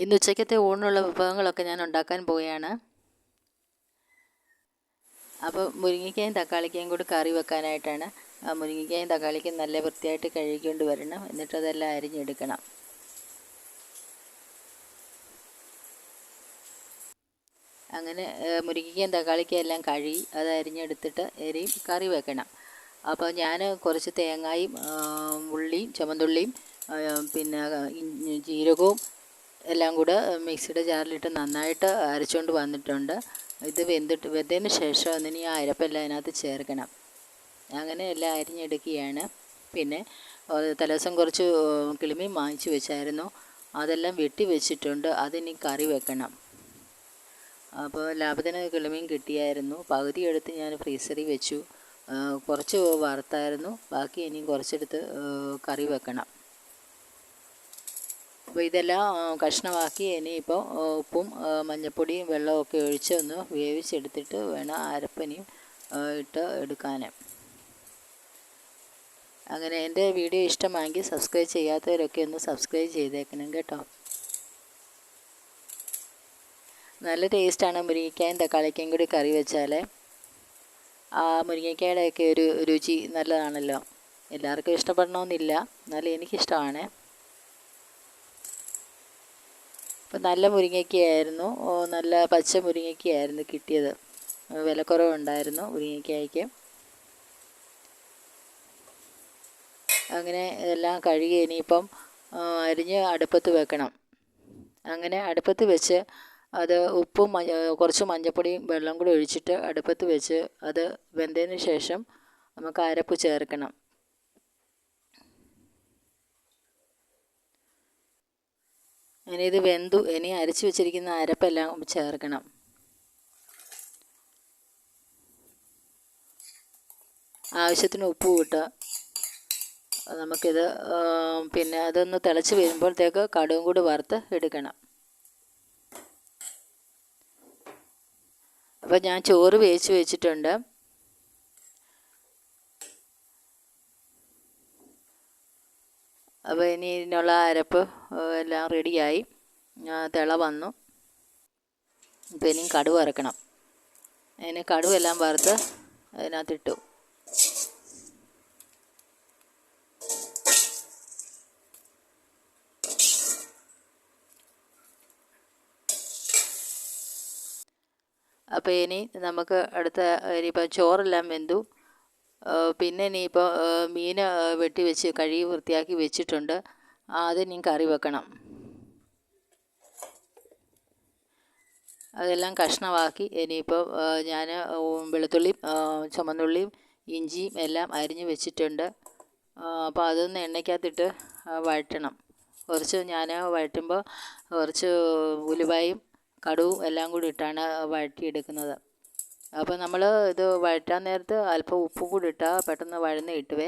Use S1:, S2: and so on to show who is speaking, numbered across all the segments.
S1: ഇന്ന് ഉച്ചയ്ക്കത്തെ ഊണിനുള്ള വിഭവങ്ങളൊക്കെ ഞാൻ ഉണ്ടാക്കാൻ പോവുകയാണ്. അപ്പോൾ മുരിങ്ങയ്ക്കയും തക്കാളിക്കയും കൂടി കറി വെക്കാനായിട്ടാണ്. മുരിങ്ങയ്ക്കയും തക്കാളിക്കും നല്ല വൃത്തിയായിട്ട് കഴുകിക്കൊണ്ട് വരണം. എന്നിട്ടതെല്ലാം അരിഞ്ഞെടുക്കണം. അങ്ങനെ മുരിങ്ങയ്ക്കയും തക്കാളിക്കയും എല്ലാം കഴുകി അത് അരിഞ്ഞെടുത്തിട്ട് കറി വെക്കണം. അപ്പോൾ ഞാൻ കുറച്ച് തേങ്ങയും ഉള്ളിയും ചുമന്നുള്ളിയും പിന്നെ ജീരകവും എല്ലാം കൂടെ മിക്സിയുടെ ജാറിലിട്ട് നന്നായിട്ട് അരച്ചുകൊണ്ട് വന്നിട്ടുണ്ട്. ഇത് വെന്തതിന് ശേഷം അതിന് ആ അരപ്പെല്ലാം അതിനകത്ത് ചേർക്കണം. അങ്ങനെ എല്ലാം അരിഞ്ഞെടുക്കുകയാണ്. പിന്നെ തലേദിവസം കുറച്ച് കിളിമീൻ വാങ്ങിച്ച് വെച്ചായിരുന്നു, അതെല്ലാം വെട്ടി വെച്ചിട്ടുണ്ട്. അതിനി കറി വെക്കണം. അപ്പോൾ ലാഭത്തിന് കിളിമീൻ കിട്ടിയായിരുന്നു. പകുതി എടുത്ത് ഞാൻ ഫ്രീസറിൽ വെച്ചു. കുറച്ച് വറുത്തായിരുന്നു, ബാക്കി ഇനിയും കുറച്ചെടുത്ത് കറി വെക്കണം. അപ്പോൾ ഇതെല്ലാം കഷ്ണമാക്കി ഇനിയിപ്പോൾ ഉപ്പും മഞ്ഞൾപ്പൊടിയും വെള്ളമൊക്കെ ഒഴിച്ച് ഒന്ന് വേവിച്ചെടുത്തിട്ട് വേണം അരപ്പനിയും ഇട്ട് എടുക്കാൻ. അങ്ങനെ എൻ്റെ വീഡിയോ ഇഷ്ടമായെങ്കിൽ സബ്സ്ക്രൈബ് ചെയ്യാത്തവരൊക്കെ ഒന്ന് സബ്സ്ക്രൈബ് ചെയ്തേക്കണം കേട്ടോ. നല്ല ടേസ്റ്റാണ് മുരിങ്ങയ്ക്കായും തക്കാളിക്കയും കൂടി കറി വെച്ചാൽ. ആ മുരിങ്ങയ്ക്കായുടെയൊക്കെ ഒരു രുചി നല്ലതാണല്ലോ. എല്ലാവർക്കും ഇഷ്ടപ്പെടണമെന്നില്ല, എന്നാലും എനിക്കിഷ്ടമാണ്. അപ്പം നല്ല മുരിങ്ങയ്ക്കയായിരുന്നു, നല്ല പച്ച മുരിങ്ങയ്ക്കയായിരുന്നു കിട്ടിയത്. വിലക്കുറവുണ്ടായിരുന്നു മുരിങ്ങയ്ക്കായ്ക്ക്. അങ്ങനെ എല്ലാം കഴുകി ഇനിയിപ്പം അരിഞ്ഞ് അടുപ്പത്ത് വെക്കണം. അങ്ങനെ അടുപ്പത്ത് വെച്ച് അത് ഉപ്പും കുറച്ച് മഞ്ഞൾപ്പൊടിയും വെള്ളം കൂടി ഒഴിച്ചിട്ട് അടുപ്പത്ത് വെച്ച് അത് വെന്തതിന് ശേഷം നമുക്ക് അരപ്പ് ചേർക്കണം. ഇനി ഇത് വെന്തു, ഇനി അരച്ച് വെച്ചിരിക്കുന്ന അരപ്പെല്ലാം ചേർക്കണം. ആവശ്യത്തിന് ഉപ്പ് ഇട്ട് നമുക്കിത് പിന്നെ അതൊന്ന് തിളച്ച് വരുമ്പോഴത്തേക്ക് കടുകും കൂടി വറുത്ത് എടുക്കണം. അപ്പോൾ ഞാൻ ചോറ് വേവിച്ച് വെച്ചിട്ടുണ്ട്. അപ്പോൾ ഇനി ഇതിനുള്ള അരപ്പ് എല്ലാം റെഡിയായി, തിള വന്നു. ഇപ്പോൾ ഇനിയും കടുക് വറുക്കണം. അതിന് കടുകെല്ലാം വറുത്ത് അതിനകത്തിട്ടു. അപ്പോൾ ഇനി നമുക്ക് ഇനിയിപ്പോൾ ചോറെല്ലാം വെന്തു. പിന്നെ ഇനിയിപ്പോൾ മീൻ വെട്ടി വെച്ച് കഴുകി വൃത്തിയാക്കി വെച്ചിട്ടുണ്ട്. അതിനി കറി വെക്കണം. അതെല്ലാം കഷ്ണമാക്കി ഇനിയിപ്പോൾ ഞാൻ വെളുത്തുള്ളിയും ചുമന്നുള്ളിയും ഇഞ്ചിയും എല്ലാം അരിഞ്ഞ് വെച്ചിട്ടുണ്ട്. അപ്പോൾ അതൊന്ന് എണ്ണയ്ക്കകത്തിട്ട് വഴറ്റണം. ഞാൻ വഴറ്റുമ്പോൾ കുറച്ച് ഉലുവയും കടുവും എല്ലാം കൂടി ഇട്ടാണ് വഴറ്റിയെടുക്കുന്നത്. അപ്പോൾ നമ്മൾ ഇത് വഴറ്റാൻ നേരത്ത് അല്പം ഉപ്പും കൂടി ഇട്ടാൽ പെട്ടെന്ന് വഴന്ന് കിട്ടുവേ.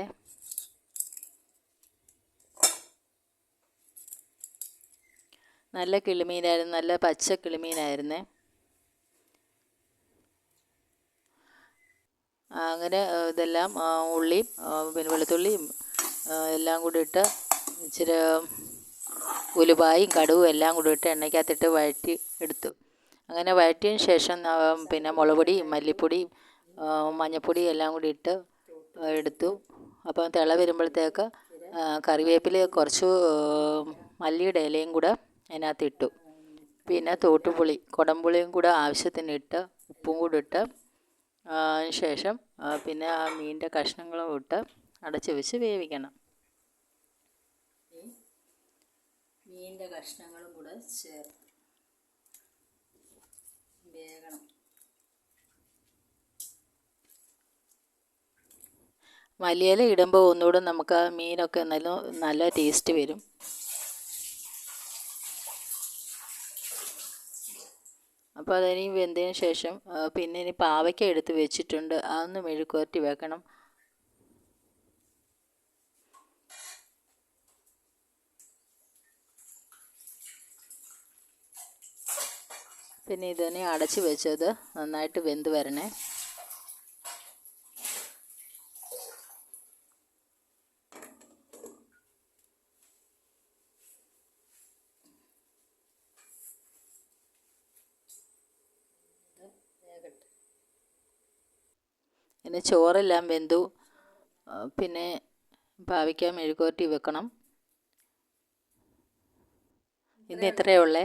S1: നല്ല കിളിമീനായിരുന്നു, നല്ല പച്ച കിളിമീനായിരുന്നേ. അങ്ങനെ ഇതെല്ലാം ഉള്ളിയും പിന്നെ വെളുത്തുള്ളിയും എല്ലാം കൂടി ഇട്ട് ഇച്ചിരി ഉലുവായും കടുവും എല്ലാം കൂടി ഇട്ട് എണ്ണയ്ക്കകത്തിട്ട് വഴറ്റി എടുത്തു. അങ്ങനെ വഴറ്റിയതിന് ശേഷം പിന്നെ മുളക് പൊടിയും മല്ലിപ്പൊടിയും മഞ്ഞൾപ്പൊടിയും എല്ലാം കൂടി ഇട്ട് എടുത്തു. അപ്പം തിള വരുമ്പോഴത്തേക്ക് കറിവേപ്പില കുറച്ച് മല്ലിയുടെ ഇലയും കൂടെ അതിനകത്ത് ഇട്ടു. പിന്നെ തോട്ടുപുളി കുടംപുളിയും കൂടെ ആവശ്യത്തിന് ഇട്ട് ഉപ്പും കൂടി ഇട്ട് അതിന് ശേഷം പിന്നെ ആ മീനിൻ്റെ കഷ്ണങ്ങളും ഇട്ട് അടച്ച് വെച്ച് വേവിക്കണം. മീനിൻ്റെ കഷ്ണങ്ങളും കൂടെ ചേർത്ത് വേകണം. മല്ലിയില ഇടുമ്പോൾ ഒന്നുകൂടെ നമുക്ക് ആ മീനൊക്കെ നല്ല ടേസ്റ്റ് വരും. അപ്പോൾ അതിനി വെന്തതിന് ശേഷം പിന്നെ ഇനി പാവയ്ക്ക എടുത്ത് വെച്ചിട്ടുണ്ട്, അതൊന്ന് മെഴുക്കുവരട്ടി വെക്കണം. പിന്നെ ഇതിനെ അടച്ച് വെച്ചത് നന്നായിട്ട് വെന്ത് വരണേ. പിന്നെ ചോറെല്ലാം വെന്തു. പിന്നെ പാവയ്ക്ക മെഴുക്കുവരട്ടി വെക്കണം. ഇന്ന് ഇത്രയേ ഉള്ളേ.